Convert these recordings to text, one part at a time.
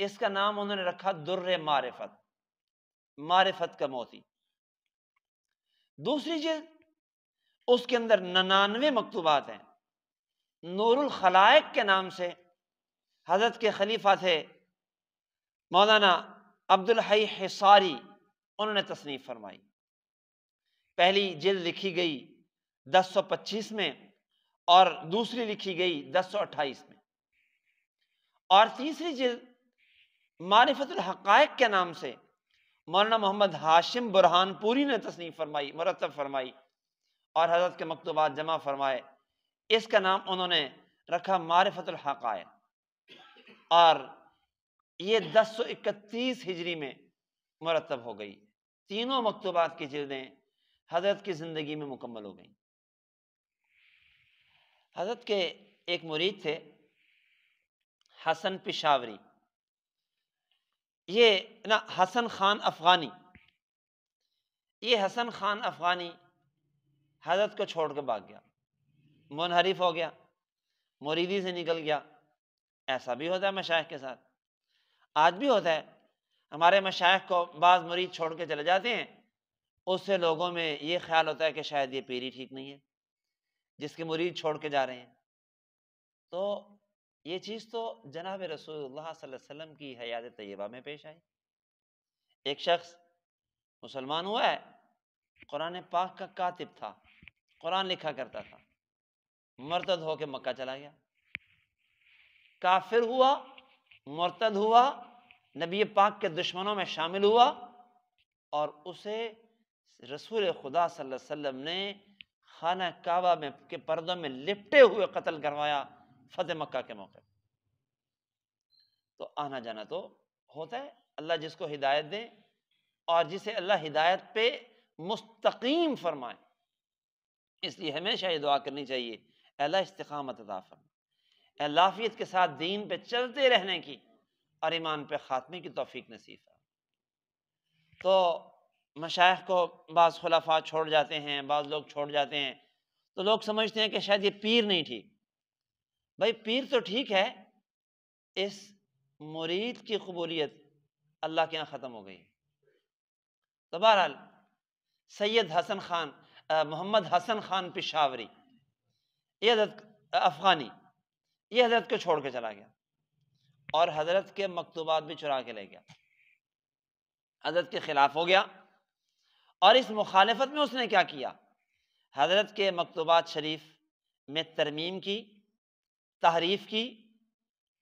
اس کا نام انہوں نے رکھا در معرفت، معرفت کا موتی۔ دوسری جلد اس کے اندر 99 مکتوبات ہیں۔ نور الخلائق کے نام سے حضرت کے خلیفہ تھے مولانا عبدالحی حصاری، انہوں نے تصنیف فرمائی۔ پہلی جلد لکھی گئی 1025 میں اور دوسری لکھی گئی 1028 میں، اور تیسری جلد معرفت الحقائق کے نام سے مولانا محمد ہاشم برہان پوری نے تصنیف فرمائی، مرتب فرمائی اور حضرت کے مکتوبات جمع فرمائے۔ اس کا نام انہوں نے رکھا معرفت الحقائق، اور یہ 1031 ہجری میں مرتب ہو گئی۔ تینوں مکتوبات کی جلدیں حضرت کی زندگی میں مکمل ہو گئیں۔ حضرت کے ایک مرید تھے حسن پشاوری، یہ نا حسن خان افغانی، یہ حسن خان افغانی حضرت کو چھوڑ کے بھاگ گیا، منحرف ہو گیا، مریدی سے نکل گیا۔ ایسا بھی ہوتا ہے مشائخ کے ساتھ، آج بھی ہوتا ہے۔ ہمارے مشائخ کو بعض مرید چھوڑ کے چلے جاتے ہیں، اس سے لوگوں میں یہ خیال ہوتا ہے کہ شاید یہ پیری ٹھیک نہیں ہے جس کے مرید چھوڑ کے جا رہے ہیں۔ تو یہ چیز تو جناب رسول اللہ صلی اللہ علیہ وسلم کی حیات طیبہ میں پیش آئی۔ ایک شخص مسلمان ہوا ہے، قرآن پاک کا کاتب تھا، قرآن لکھا کرتا تھا، مرتد ہو کے مکہ چلا گیا، کافر ہوا، مرتد ہوا، نبی پاک کے دشمنوں میں شامل ہوا، اور اسے رسول خدا صلی اللہ علیہ وسلم نے خانہ کعبہ میں کے پردوں میں لپٹے ہوئے قتل کروایا فتح مکہ کے موقع۔ تو آنا جانا تو ہوتا ہے، اللہ جس کو ہدایت دے اور جسے اللہ ہدایت پہ مستقیم فرمائے، اس لیے ہمیشہ یہ دعا کرنی چاہیے، اے اللہ استقامت عطا فرما، اے اللہ عافیت کے ساتھ دین پہ چلتے رہنے کی اور ایمان پہ خاتمے کی توفیق نصیب فرما۔ تو مشائخ کو بعض خلفاء چھوڑ جاتے ہیں، بعض لوگ چھوڑ جاتے ہیں، تو لوگ سمجھتے ہیں کہ شاید یہ پیر نہیں ٹھیک۔ بھائی پیر تو ٹھیک ہے، اس مرید کی قبولیت اللہ کے یہاں ختم ہو گئی۔ تو بہرحال سید حسن خان محمد حسن خان پشاوری، یہ حضرت افغانی، یہ حضرت کو چھوڑ کے چلا گیا اور حضرت کے مکتوبات بھی چرا کے لے گیا، حضرت کے خلاف ہو گیا۔ اور اس مخالفت میں اس نے کیا کیا؟ حضرت کے مکتوبات شریف میں ترمیم کی، تحریف کی،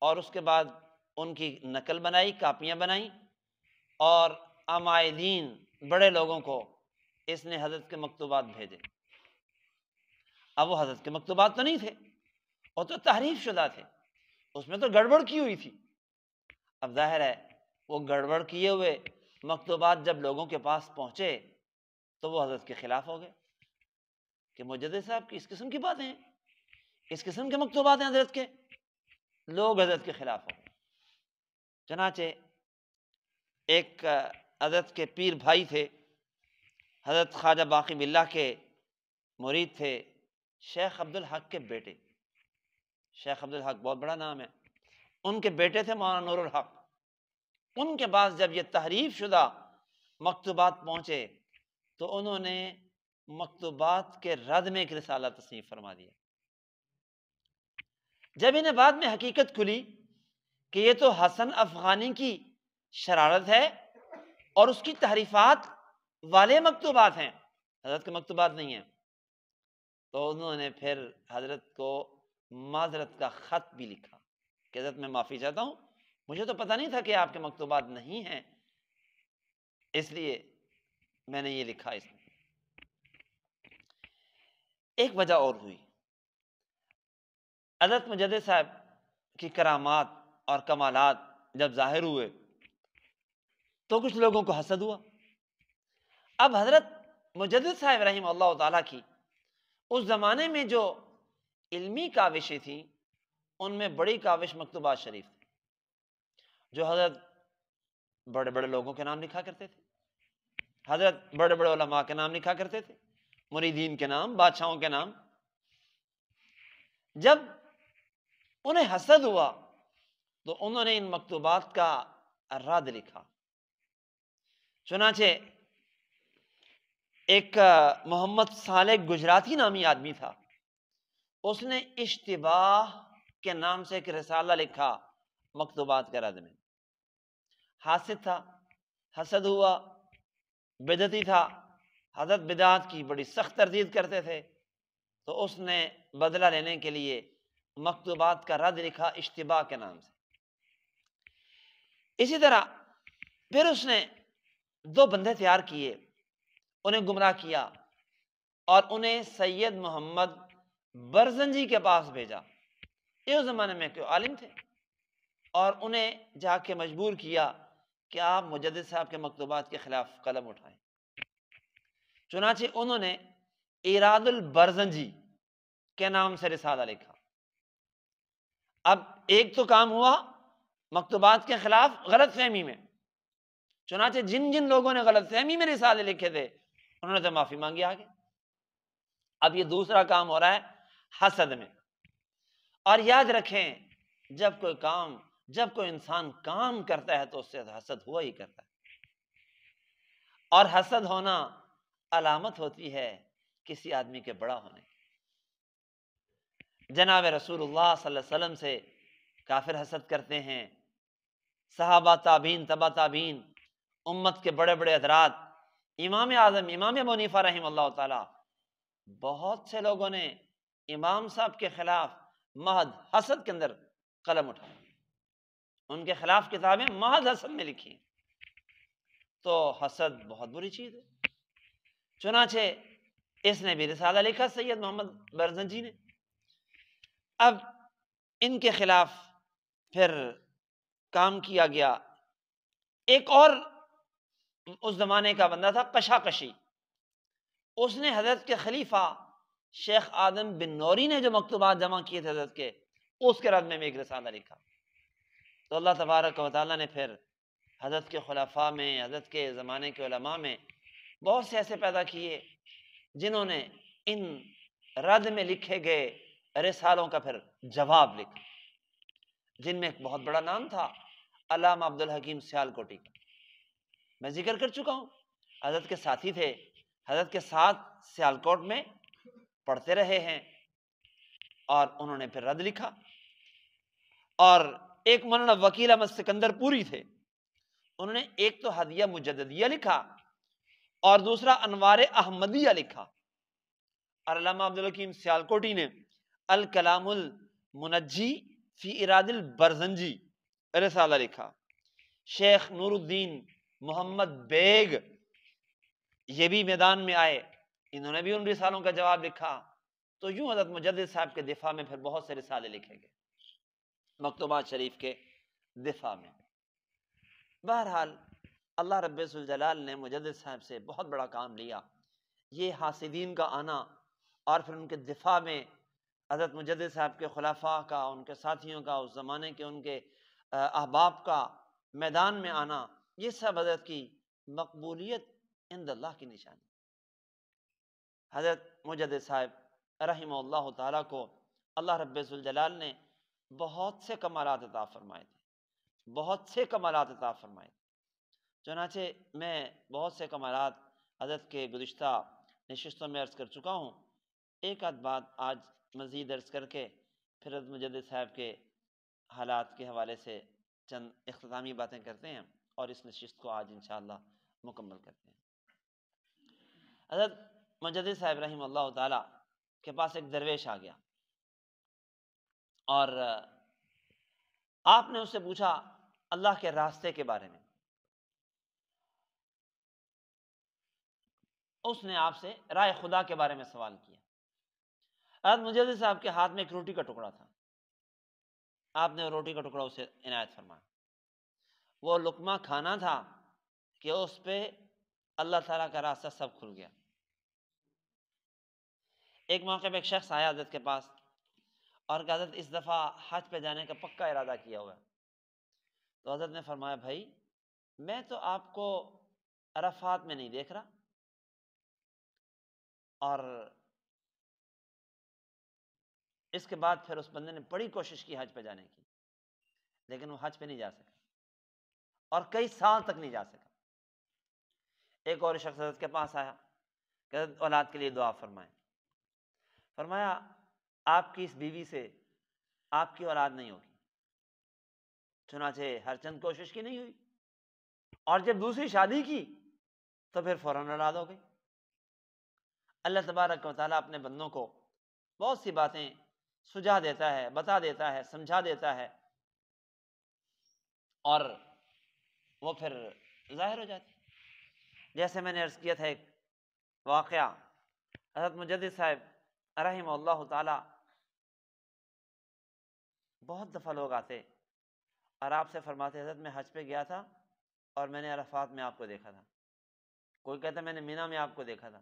اور اس کے بعد ان کی نقل بنائی، کاپیاں بنائیں، اور عمائدین بڑے لوگوں کو اس نے حضرت کے مکتوبات بھیجے۔ اب وہ حضرت کے مکتوبات تو نہیں تھے، وہ تو تحریف شدہ تھے، اس میں تو گڑبڑ کی ہوئی تھی۔ اب ظاہر ہے وہ گڑبڑ کیے ہوئے مکتوبات جب لوگوں کے پاس پہنچے تو وہ حضرت کے خلاف ہو گئے کہ مجدد صاحب کی اس قسم کی باتیں ہیں، اس قسم کے مکتوبات ہیں حضرت کے، لوگ حضرت کے خلاف ہو گئے۔ چنانچہ ایک حضرت کے پیر بھائی تھے، حضرت خواجہ باقی باللہ کے مرید تھے، شیخ عبدالحق کے بیٹے، شیخ عبدالحق بہت بڑا نام ہے، ان کے بیٹے تھے مولانا نور الحق۔ ان کے پاس جب یہ تحریف شدہ مکتوبات پہنچے تو انہوں نے مکتوبات کے رد میں ایک رسالہ تصنیف فرما دیا۔ جب انہیں بعد میں حقیقت کھلی کہ یہ تو حسن افغانی کی شرارت ہے اور اس کی تحریفات والے مکتوبات ہیں، حضرت کے مکتوبات نہیں ہیں، تو انہوں نے پھر حضرت کو معذرت کا خط بھی لکھا کہ حضرت میں معافی چاہتا ہوں، مجھے تو پتہ نہیں تھا کہ آپ کے مکتوبات نہیں ہیں، اس لیے میں نے یہ لکھا۔ اس میں ایک وجہ اور ہوئی، حضرت مجدد صاحب کی کرامات اور کمالات جب ظاہر ہوئے تو کچھ لوگوں کو حسد ہوا۔ اب حضرت مجدد صاحب رحمہ اللہ تعالیٰ کی اس زمانے میں جو علمی کاوشیں تھیں، ان میں بڑی کاوش مکتوبات شریف تھی، جو حضرت بڑے بڑے لوگوں کے نام لکھا کرتے تھے، حضرت بڑے بڑے علماء کے نام لکھا کرتے تھے، مریدین کے نام، بادشاہوں کے نام۔ جب انہیں حسد ہوا تو انہوں نے ان مکتوبات کا رد لکھا۔ چنانچہ ایک محمد صالح گجراتی نامی آدمی تھا، اس نے اشتباہ کے نام سے ایک رسالہ لکھا مکتوبات کے رد میں۔ حاسد تھا، حسد ہوا، بدعتی تھا، حضرت بدعات کی بڑی سخت تردید کرتے تھے، تو اس نے بدلہ لینے کے لیے مکتوبات کا رد لکھا اشتباہ کے نام سے۔ اسی طرح پھر اس نے 2 بندے تیار کیے، انہیں گمراہ کیا اور انہیں سید محمد برزنجی کے پاس بھیجا۔ یہ اس زمانے میں کوئی عالم تھے، اور انہیں جا کے مجبور کیا کہ آپ مجدد صاحب کے مکتوبات کے خلاف قلم اٹھائیں۔ چنانچہ انہوں نے ایراد البرزنجی کے نام سے رسالہ لکھا۔ اب ایک تو کام ہوا مکتوبات کے خلاف غلط فہمی میں، چنانچہ جن جن لوگوں نے غلط فہمی میں رسالے لکھے تھے انہوں نے تو معافی مانگی آگے۔ اب یہ دوسرا کام ہو رہا ہے حسد میں۔ اور یاد رکھیں، جب کوئی انسان کام کرتا ہے تو اس سے حسد ہوا ہی کرتا ہے، اور حسد ہونا علامت ہوتی ہے کسی آدمی کے بڑا ہونے کی۔ جناب رسول اللہ صلی اللہ علیہ وسلم سے کافر حسد کرتے ہیں، صحابہ، تابعین، تبع تابعین، امت کے بڑے بڑے حضرات، امام اعظم امام ابو حنیفہ رحمہ اللہ تعالی، بہت سے لوگوں نے امام صاحب کے خلاف محض حسد کے اندر قلم اٹھایا، ان کے خلاف کتابیں محض حسد میں لکھی۔ تو حسد بہت بری چیز ہے۔ چنانچہ اس نے بھی رسالہ لکھا سید محمد برزنجی نے۔ اب ان کے خلاف پھر کام کیا گیا۔ ایک اور اس زمانے کا بندہ تھا قشاقشی، اس نے حضرت کے خلیفہ شیخ آدم بن نوری نے جو مکتوبات جمع کیے تھے حضرت کے، اس کے رد میں ایک رسالہ لکھا۔ تو اللہ تبارک و تعالیٰ نے پھر حضرت کے خلفاء میں، حضرت کے زمانے کے علماء میں بہت سے ایسے پیدا کیے جنہوں نے ان رد میں لکھے گئے رسالوں کا پھر جواب لکھا، جن میں ایک بہت بڑا نام تھا علامہ عبدالحکیم سیالکوٹی کا۔ میں ذکر کر چکا ہوں، حضرت کے ساتھی تھے، حضرت کے ساتھ سیالکوٹ میں پڑھتے رہے ہیں، اور انہوں نے پھر رد لکھا۔ اور ایک مولانا وکیل احمد سکندر پوری تھے، انہوں نے ایک تو ہدیہ مجددیہ لکھا اور دوسرا انوار احمدیہ لکھا، اور علامہ عبدالحکیم سیالکوٹی نے الکلام المنجی فی اراد البرزنجی رسالہ لکھا۔ شیخ نور الدین محمد بیگ یہ بھی میدان میں آئے، انہوں نے بھی ان رسالوں کا جواب لکھا۔ تو یوں حضرت مجدد صاحب کے دفاع میں پھر بہت سے رسالے لکھے گئے مکتوبات شریف کے دفاع میں۔ بہرحال اللہ رب ذوالجلال نے مجدد صاحب سے بہت بڑا کام لیا۔ یہ حاسدین کا آنا اور پھر ان کے دفاع میں حضرت مجدد صاحب کے خلفاء کا، ان کے ساتھیوں کا، اس زمانے کے ان کے احباب کا میدان میں آنا، یہ سب حضرت کی مقبولیت عند اللہ کی نشانی۔ حضرت مجدد صاحب رحمہ اللہ تعالیٰ کو اللہ رب ذوالجلال نے بہت سے کمالات عطا فرمائے تھے، بہت سے کمالات عطا فرمائے تھے۔ چنانچہ میں بہت سے کمالات حضرت کے گزشتہ نشستوں میں عرض کر چکا ہوں۔ ایک آدھ بات آج مزید عرض کر کے پھر حضرت مجدد صاحب کے حالات کے حوالے سے چند اختتامی باتیں کرتے ہیں اور اس نشست کو آج انشاءاللہ مکمل کرتے ہیں۔ حضرت مجدد صاحب رحمہ اللہ تعالی کے پاس ایک درویش آ گیا اور آپ نے اس سے پوچھا اللہ کے راستے کے بارے میں۔ اس نے آپ سے رائے خدا کے بارے میں سوال کیا۔ حضرت مجدد صاحب کے ہاتھ میں ایک روٹی کا ٹکڑا تھا، آپ نے روٹی کا ٹکڑا اسے عنایت فرمایا۔ وہ لقمہ کھانا تھا کہ اس پہ اللہ تعالیٰ کا راستہ سب کھل گیا۔ ایک موقع پہ ایک شخص آیا حضرت کے پاس اور کہا حضرت اس دفعہ حج پہ جانے کا پکا ارادہ کیا ہوا ہے۔ تو حضرت نے فرمایا بھائی میں تو آپ کو عرفات میں نہیں دیکھ رہا، اور اس کے بعد پھر اس بندے نے بڑی کوشش کی حج پہ جانے کی، لیکن وہ حج پہ نہیں جا سکا اور کئی سال تک نہیں جا سکا۔ ایک اور شخص حضرت کے پاس آیا کہ حضرت اولاد کے لیے دعا فرمائیں۔ فرمایا آپ کی اس بیوی سے آپ کی اولاد نہیں ہوگی، چنانچہ ہر چند کوشش کی نہیں ہوئی، اور جب دوسری شادی کی تو پھر فوراً اولاد ہو گئی۔ اللہ تبارک و تعالیٰ اپنے بندوں کو بہت سی باتیں سجھا دیتا ہے، بتا دیتا ہے، سمجھا دیتا ہے، اور وہ پھر ظاہر ہو جاتی۔ جیسے میں نے عرض کیا تھا، ایک واقعہ، حضرت مجدد صاحب رحمہ اللہ تعالی، بہت دفعہ لوگ آتے اور آپ سے فرماتے حضرت میں حج پہ گیا تھا اور میں نے عرفات میں آپ کو دیکھا تھا، کوئی کہتا میں نے مینا میں آپ کو دیکھا تھا،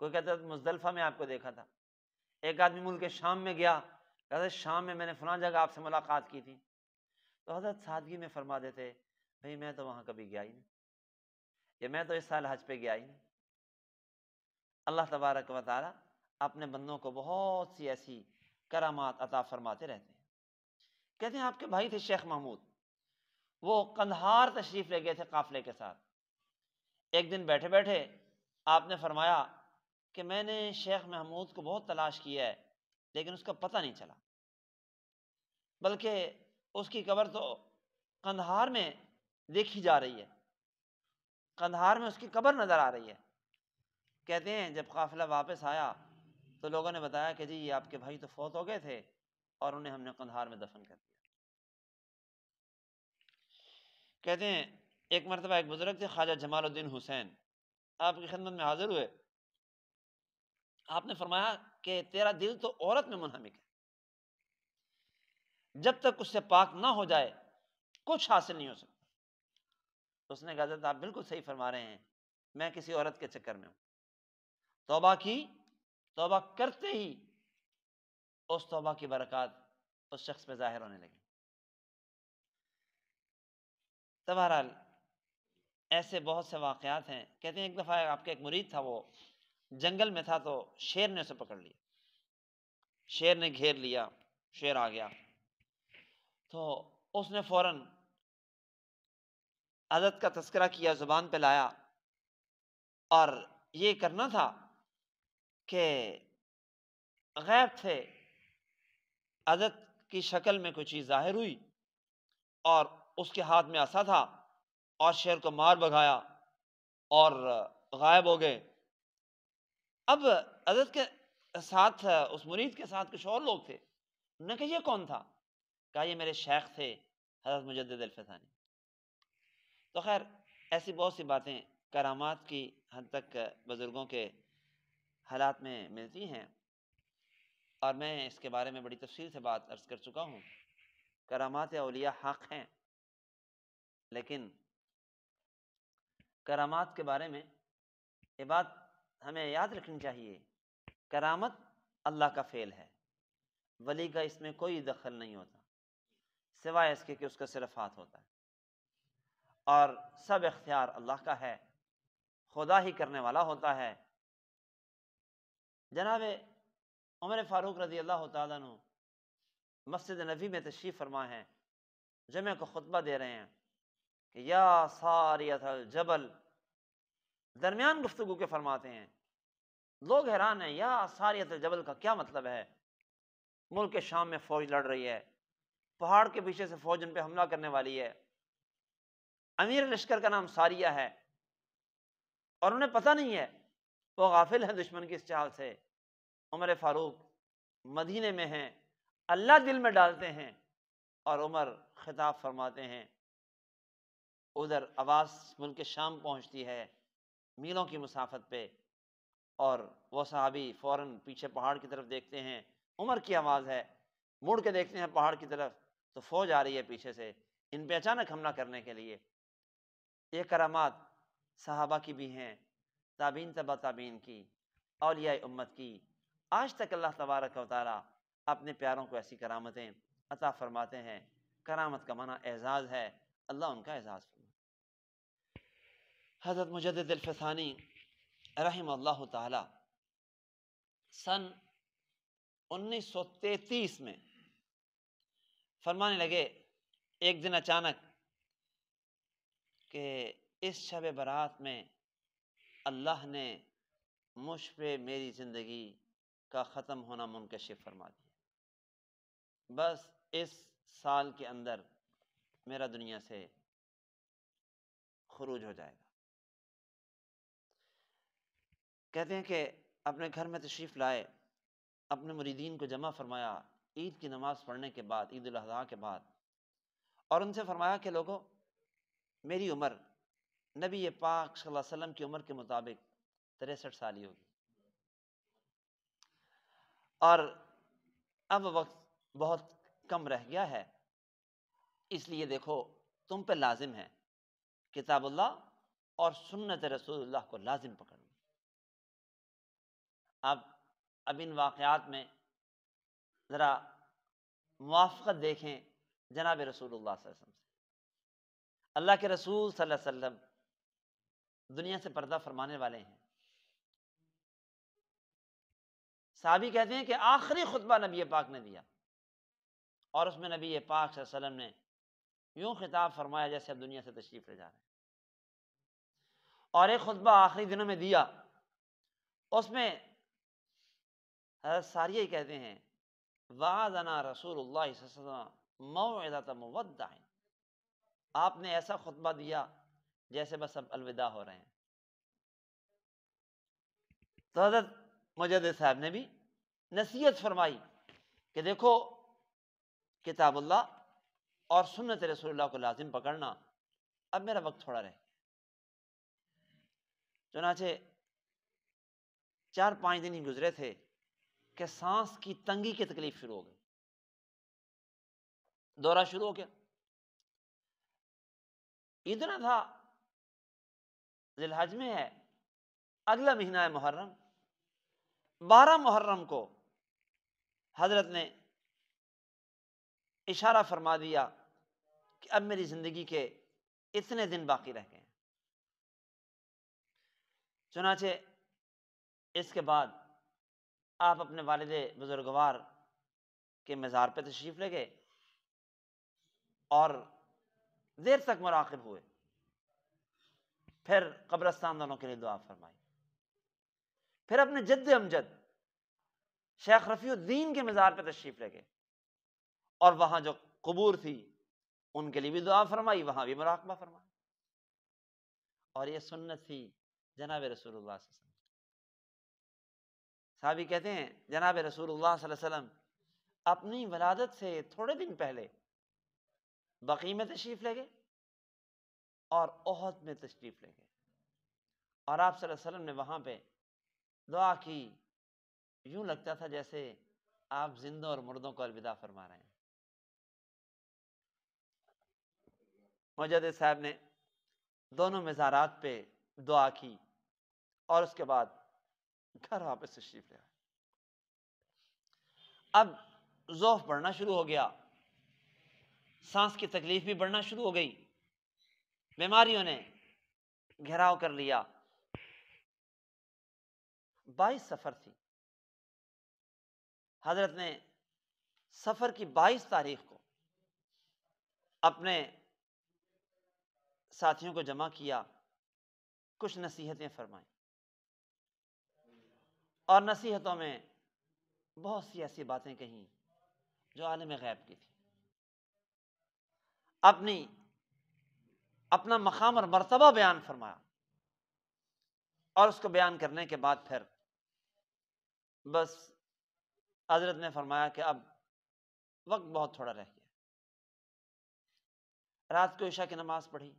کوئی کہتا مزدلفہ میں آپ کو دیکھا تھا، ایک آدمی ملک شام میں گیا، کہتا شام میں میں نے فلاں جگہ آپ سے ملاقات کی تھی، تو حضرت سادگی میں فرما دیتے بھئی میں تو وہاں کبھی گیا ہی نہیں، یا میں تو اس سال حج پہ گیا ہی نہیں۔ اللہ تبارک و تعالی اپنے بندوں کو بہت سی ایسی کرامات عطا فرماتے رہتے ہیں۔ کہتے ہیں آپ کے بھائی تھے شیخ محمود، وہ قندھار تشریف لے گئے تھے قافلے کے ساتھ۔ ایک دن بیٹھے بیٹھے آپ نے فرمایا کہ میں نے شیخ محمود کو بہت تلاش کیا ہے لیکن اس کا پتہ نہیں چلا، بلکہ اس کی قبر تو قندھار میں دیکھی جا رہی ہے، قندھار میں اس کی قبر نظر آ رہی ہے۔ کہتے ہیں جب قافلہ واپس آیا تو لوگوں نے بتایا کہ جی یہ آپ کے بھائی تو فوت ہو گئے تھے اور انہیں ہم نے قندھار میں دفن کر دیا۔ کہتے ہیں ایک مرتبہ ایک بزرگ تھے خواجہ جمال الدین حسین، آپ کی خدمت میں حاضر ہوئے، آپ نے فرمایا کہ تیرا دل تو عورت میں منہمک ہے، جب تک اس سے پاک نہ ہو جائے کچھ حاصل نہیں ہو سکتا۔ اس نے کہا حضرت آپ بالکل صحیح فرما رہے ہیں، میں کسی عورت کے چکر میں ہوں۔ توبہ کی، توبہ کرتے ہی اس توبہ کی برکات اس شخص پہ ظاہر ہونے لگی۔ تو بہرحال ایسے بہت سے واقعات ہیں۔ کہتے ہیں ایک دفعہ آپ کا ایک مرید تھا، وہ جنگل میں تھا تو شیر نے اسے پکڑ لیا، شیر نے گھیر لیا، شیر آ گیا تو اس نے فوراً حضرت کا تذکرہ کیا، زبان پہ لایا، اور یہ کرنا تھا کہ غیب تھے، حضرت کی شکل میں کوئی چیز ظاہر ہوئی اور اس کے ہاتھ میں عصا تھا اور شیر کو مار بھگایا اور غائب ہو گئے۔ اب حضرت کے ساتھ، اس مرید کے ساتھ کچھ اور لوگ تھے، انہوں نے کہا یہ کون تھا؟ کہا یہ میرے شیخ تھے حضرت مجدد الفسانی۔ تو خیر ایسی بہت سی باتیں کرامات کی حد تک بزرگوں کے حالات میں ملتی ہیں، اور میں اس کے بارے میں بڑی تفصیل سے بات عرض کر چکا ہوں۔ کرامات اولیاء حق ہیں، لیکن کرامات کے بارے میں یہ بات ہمیں یاد رکھنی چاہیے، کرامت اللہ کا فعل ہے، ولی کا اس میں کوئی دخل نہیں ہوتا سوائے اس کے کہ اس کا صرف ہاتھ ہوتا ہے، اور سب اختیار اللہ کا ہے، خدا ہی کرنے والا ہوتا ہے۔ جناب عمر فاروق رضی اللہ تعالیٰ عنہ مسجد نبی میں تشریف فرما ہیں، جمعہ کو خطبہ دے رہے ہیں کہ یا ساریۃ الجبل، درمیان گفتگو کے فرماتے ہیں، لوگ حیران ہیں یا ساریۃ الجبل کا کیا مطلب ہے؟ ملک شام میں فوج لڑ رہی ہے، پہاڑ کے پیچھے سے فوج ان پہ حملہ کرنے والی ہے، امیر لشکر کا نام ساریہ ہے اور انہیں پتہ نہیں ہے، وہ غافل ہیں دشمن کی اس چال سے۔ عمر فاروق مدینے میں ہیں، اللہ دل میں ڈالتے ہیں، اور عمر خطاب فرماتے ہیں، ادھر آواز ملک شام پہنچتی ہے میلوں کی مسافت پہ، اور وہ صحابی فوراً پیچھے پہاڑ کی طرف دیکھتے ہیں، عمر کی آواز ہے، مڑ کے دیکھتے ہیں پہاڑ کی طرف تو فوج آ رہی ہے پیچھے سے ان پہ اچانک حملہ کرنے کے لیے۔ یہ کرامات صحابہ کی بھی ہیں، تابعین تبع تابعین کی، اولیاء امت کی، آج تک اللہ تبارک و تعالیٰ اپنے پیاروں کو ایسی کرامتیں عطا فرماتے ہیں۔ کرامت کا معنی اعزاز ہے، اللہ ان کا اعزاز فرمائے۔ حضرت مجدد الفسانی رحمہ اللہ تعالی سن 1933 میں فرمانے لگے ایک دن اچانک کہ اس شب برات میں اللہ نے مجھ پہ میری زندگی کا ختم ہونا منکشف فرما دیا، بس اس سال کے اندر میرا دنیا سے خروج ہو جائے گا۔ کہتے ہیں کہ اپنے گھر میں تشریف لائے، اپنے مریدین کو جمع فرمایا عید کی نماز پڑھنے کے بعد، عید الاضحیٰ کے بعد، اور ان سے فرمایا کہ لوگوں، میری عمر نبی پاک صلی اللہ علیہ وسلم کی عمر کے مطابق 63 سال ہی ہوگی، اور اب وقت بہت کم رہ گیا ہے، اس لیے دیکھو تم پہ لازم ہے کتاب اللہ اور سنت رسول اللہ کو لازم پکڑنا۔ اب ان واقعات میں ذرا موافقت دیکھیں جناب رسول اللہ صلی اللہ علیہ وسلم سے۔ اللہ کے رسول صلی اللہ علیہ وسلم دنیا سے پردہ فرمانے والے ہیں۔ صحابی کہتے ہیں کہ آخری خطبہ نبی پاک نے دیا، اور اس میں نبی پاک صلی اللہ علیہ وسلم نے یوں خطاب فرمایا جیسے اب دنیا سے تشریف لے جا رہے ہیں، اور ایک خطبہ آخری دنوں میں دیا، اس میں حضرت ساریہ ہی کہتے ہیں وعظنا رسول اللہ صلی اللہ علیہ وسلم موعظۃ مودع، آپ نے ایسا خطبہ دیا جیسے بس اب الوداع ہو رہے ہیں۔ تو حضرت مجدد صاحب نے بھی نصیحت فرمائی کہ دیکھو کتاب اللہ اور سنت رسول اللہ کو لازم پکڑنا، اب میرا وقت تھوڑا رہ گیا۔ چنانچہ 4-5 دن ہی گزرے تھے کہ سانس کی تنگی کی تکلیف شروع ہو گئی، دورہ شروع ہو گیا۔ عید الاضحیٰ ذی الحج میں ہے، اگلا مہینہ ہے محرم، 12 محرم کو حضرت نے اشارہ فرما دیا کہ اب میری زندگی کے اتنے دن باقی رہ گئے ہیں۔ چنانچہ اس کے بعد آپ اپنے والد بزرگوار کے مزار پہ تشریف لے گئے اور دیر تک مراقب ہوئے، پھر قبرستان والوں کے لیے دعا فرمائی، پھر اپنے جد امجد شیخ رفیع الدین کے مزار پہ تشریف لے گئے، اور وہاں جو قبور تھی ان کے لیے بھی دعا فرمائی، وہاں بھی مراقبہ فرمایا۔ اور یہ سنت تھی جناب رسول اللہ صلی اللہ علیہ وسلم۔ صحابی کہتے ہیں جناب رسول اللہ صلی اللہ علیہ وسلم اپنی ولادت سے تھوڑے دن پہلے بقیع میں تشریف لے گئے اور احد میں تشریف لے گئے، اور آپ صلی اللہ علیہ وسلم نے وہاں پہ دعا کی، یوں لگتا تھا جیسے آپ زندوں اور مردوں کو الوداع فرما رہے ہیں۔ مجدد صاحب نے دونوں مزارات پہ دعا کی اور اس کے بعد گھر واپس تشریف لے آئے۔ اب ذوف بڑھنا شروع ہو گیا، سانس کی تکلیف بھی بڑھنا شروع ہو گئی، بیماریوں نے گھیراؤ کر لیا۔ 22 سفر تھی، حضرت نے سفر کی 22 تاریخ کو اپنے ساتھیوں کو جمع کیا، کچھ نصیحتیں فرمائیں، اور نصیحتوں میں بہت سی ایسی باتیں کہیں جو عالم غیب کی تھی۔ اپنا مقام اور مرتبہ بیان فرمایا، اور اس کو بیان کرنے کے بعد پھر بس حضرت نے فرمایا کہ اب وقت بہت تھوڑا رہ گیا۔ رات کو عشاء کی نماز پڑھی،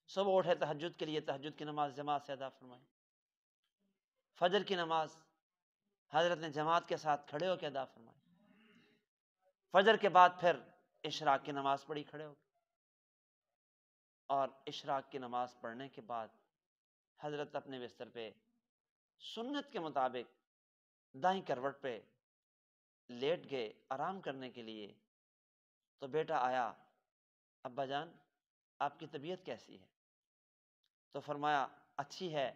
صبح اٹھے تہجد کے لیے، تہجد کی نماز جماعت سے ادا فرمائی، فجر کی نماز حضرت نے جماعت کے ساتھ کھڑے ہو کے ادا فرمائی، فجر کے بعد پھر اشراق کی نماز پڑھی کھڑے ہو کے، اور اشراق کی نماز پڑھنے کے بعد حضرت اپنے بستر پہ سنت کے مطابق دائیں کروٹ پہ لیٹ گئے آرام کرنے کے لیے۔ تو بیٹا آیا، ابا جان آپ کی طبیعت کیسی ہے؟ تو فرمایا اچھی ہے،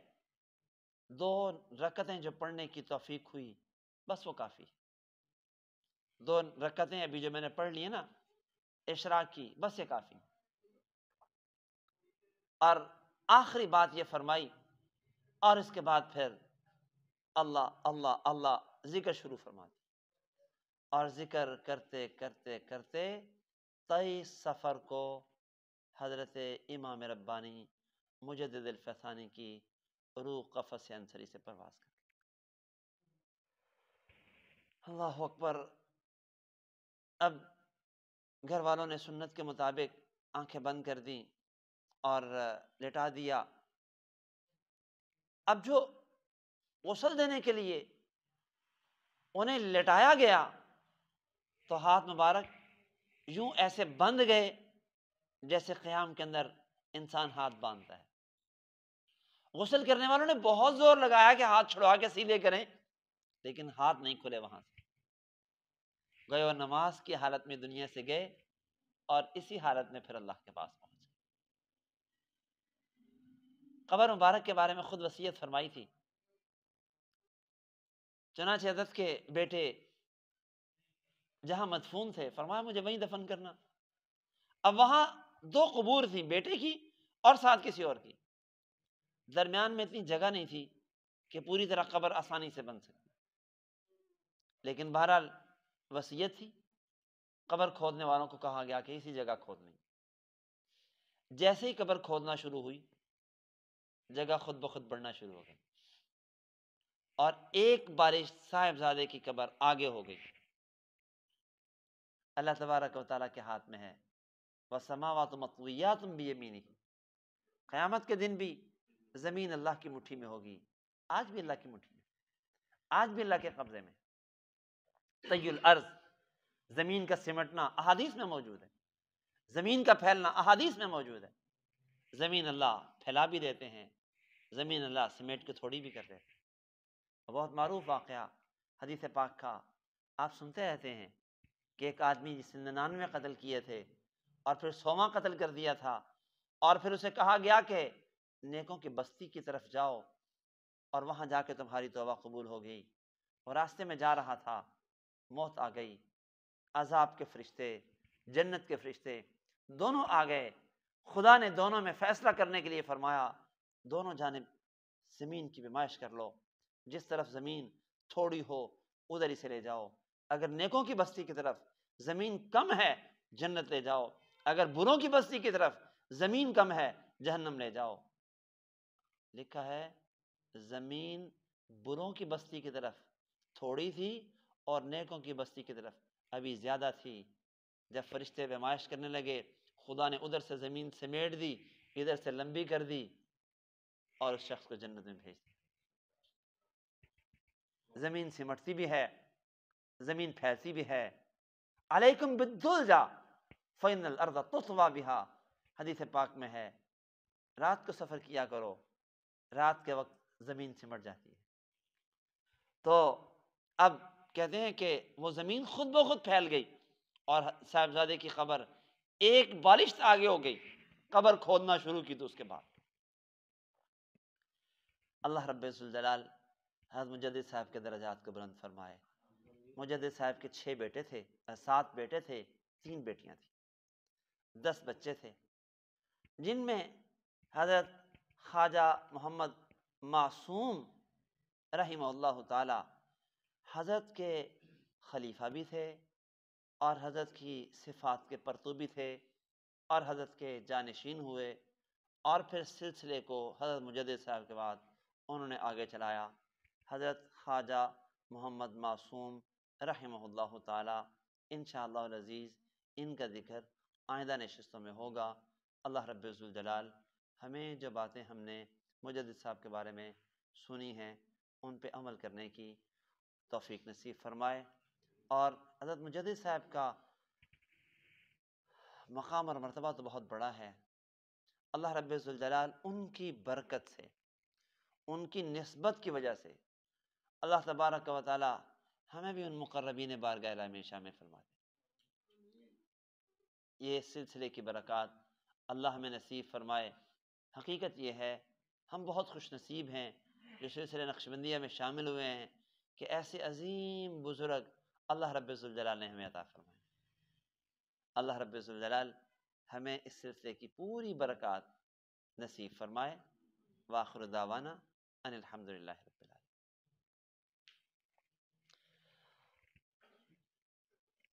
2 رکعتیں جو پڑھنے کی توفیق ہوئی بس وہ کافی ہے، 2 رکعتیں ابھی جو میں نے پڑھ لی ہیں نا اشراق کی، بس یہ کافی۔ اور آخری بات یہ فرمائی، اور اس کے بعد پھر اللہ اللہ اللہ ذکر شروع فرما دی، اور ذکر کرتے کرتے کرتے 23 سفر کو حضرت امام ربانی مجدد الفیضانی کی روح قفس انصری سے پرواز کر گئی۔ اللہ اکبر۔ اب گھر والوں نے سنت کے مطابق آنکھیں بند کر دیں اور لٹا دیا۔ اب جو غسل دینے کے لیے انہیں لٹایا گیا تو ہاتھ مبارک یوں ایسے بند گئے جیسے قیام کے اندر انسان ہاتھ باندھتا ہے۔ غسل کرنے والوں نے بہت زور لگایا کہ ہاتھ چھڑوا کے سیدھے کریں، لیکن ہاتھ نہیں کھلے، وہاں سے گئے اور نماز کی حالت میں دنیا سے گئے، اور اسی حالت میں پھر اللہ کے پاس پہنچ گئے۔ قبر مبارک کے بارے میں خود وصیت فرمائی تھی، چنانچہ حضرت کے بیٹے جہاں مدفون تھے فرمایا مجھے وہیں دفن کرنا۔ اب وہاں 2 قبور تھی، بیٹے کی اور ساتھ کسی اور کی، درمیان میں اتنی جگہ نہیں تھی کہ پوری طرح قبر آسانی سے بن سکتی، لیکن بہرحال وصیت تھی۔ قبر کھودنے والوں کو کہا گیا کہ اسی جگہ کھودنی۔ جیسے ہی قبر کھودنا شروع ہوئی، جگہ خود بخود بڑھنا شروع ہو گئی، اور ایک بارش صاحبزادے کی قبر آگے ہو گئی۔ اللہ تبارک و تعالیٰ کے ہاتھ میں ہے، وَالسَّمَاوَاتُ مَطْوِيَّاتٌ بِيَمِينِهِ، قیامت کے دن بھی زمین اللہ کی مٹھی میں ہوگی، آج بھی اللہ کی مٹھی میں، آج بھی اللہ کے قبضے میں۔ طی الارض، زمین کا سمٹنا احادیث میں موجود ہے، زمین کا پھیلنا احادیث میں موجود ہے۔ زمین اللہ پھیلا بھی دیتے ہیں، زمین اللہ سمیٹ کے تھوڑی بھی کر دیتے ہیں۔ بہت معروف واقعہ حدیث پاک کا آپ سنتے رہتے ہیں کہ ایک آدمی جس نے 99 قتل کیے تھے اور پھر 100واں قتل کر دیا تھا، اور پھر اسے کہا گیا کہ نیکوں کی بستی کی طرف جاؤ اور وہاں جا کے تمہاری توبہ قبول ہو گئی۔ اور راستے میں جا رہا تھا، موت آ گئی، عذاب کے فرشتے جنت کے فرشتے دونوں آ گئے۔ خدا نے دونوں میں فیصلہ کرنے کے لیے فرمایا دونوں جانب زمین کی پیمائش کر لو، جس طرف زمین تھوڑی ہو ادھر ہی سے لے جاؤ۔ اگر نیکوں کی بستی کی طرف زمین کم ہے جنت لے جاؤ، اگر بروں کی بستی کی طرف زمین کم ہے جہنم لے جاؤ۔ لکھا ہے زمین بروں کی بستی کی طرف تھوڑی تھی اور نیکوں کی بستی کی طرف ابھی زیادہ تھی۔ جب فرشتے پیمائش کرنے لگے، خدا نے ادھر سے زمین سمیٹ دی، ادھر سے لمبی کر دی، اور اس شخص کو جنت میں بھیج دیا۔ زمین سمٹتی بھی ہے، زمین پھیلتی بھی ہے۔ علیکم بالدلجا فإن الارض تطوی بها، حدیث پاک میں ہے رات کو سفر کیا کرو، رات کے وقت زمین سمٹ جاتی ہے۔ تو اب کہتے ہیں کہ وہ زمین خود بخود پھیل گئی، اور صاحبزادے کی قبر ایک بالشت آگے ہو گئی۔ قبر کھودنا شروع کی تو اس کے بعد اللہ رب الجلال حضرت مجدد صاحب کے درجات کو بلند فرمائے۔ مجدد صاحب کے 6 بیٹے تھے، 7 بیٹے تھے، 3 بیٹیاں تھیں، 10 بچے تھے، جن میں حضرت خواجہ محمد معصوم رحمہ اللہ تعالی حضرت کے خلیفہ بھی تھے، اور حضرت کی صفات کے پرتو بھی تھے، اور حضرت کے جانشین ہوئے، اور پھر سلسلے کو حضرت مجدد صاحب کے بعد انہوں نے آگے چلایا۔ حضرت خواجہ محمد معصوم رحمہ اللہ تعالی انشاءاللہ العزیز ان کا ذکر آئندہ نشستوں میں ہوگا۔ اللہ رب الجلال ہمیں جو باتیں ہم نے مجدد صاحب کے بارے میں سنی ہیں ان پہ عمل کرنے کی توفیق نصیب فرمائے، اور حضرت مجدد صاحب کا مقام اور مرتبہ تو بہت بڑا ہے۔ اللہ رب الجلال ان کی برکت سے، ان کی نسبت کی وجہ سے اللہ تبارک و تعالی ہمیں بھی ان مقربین بارگاہ الہی میں شامل فرما دے۔ یہ سلسلے کی برکات اللہ ہمیں نصیب فرمائے۔ حقیقت یہ ہے ہم بہت خوش نصیب ہیں جو سلسلے نقشبندیہ میں شامل ہوئے ہیں کہ ایسے عظیم بزرگ اللہ رب الجلال نے ہمیں عطا فرمائے۔ اللہ رب الجلال ہمیں اس سلسلے کی پوری برکات نصیب فرمائے۔ وآخر دعوانا ان الحمدللہ رب العالمین۔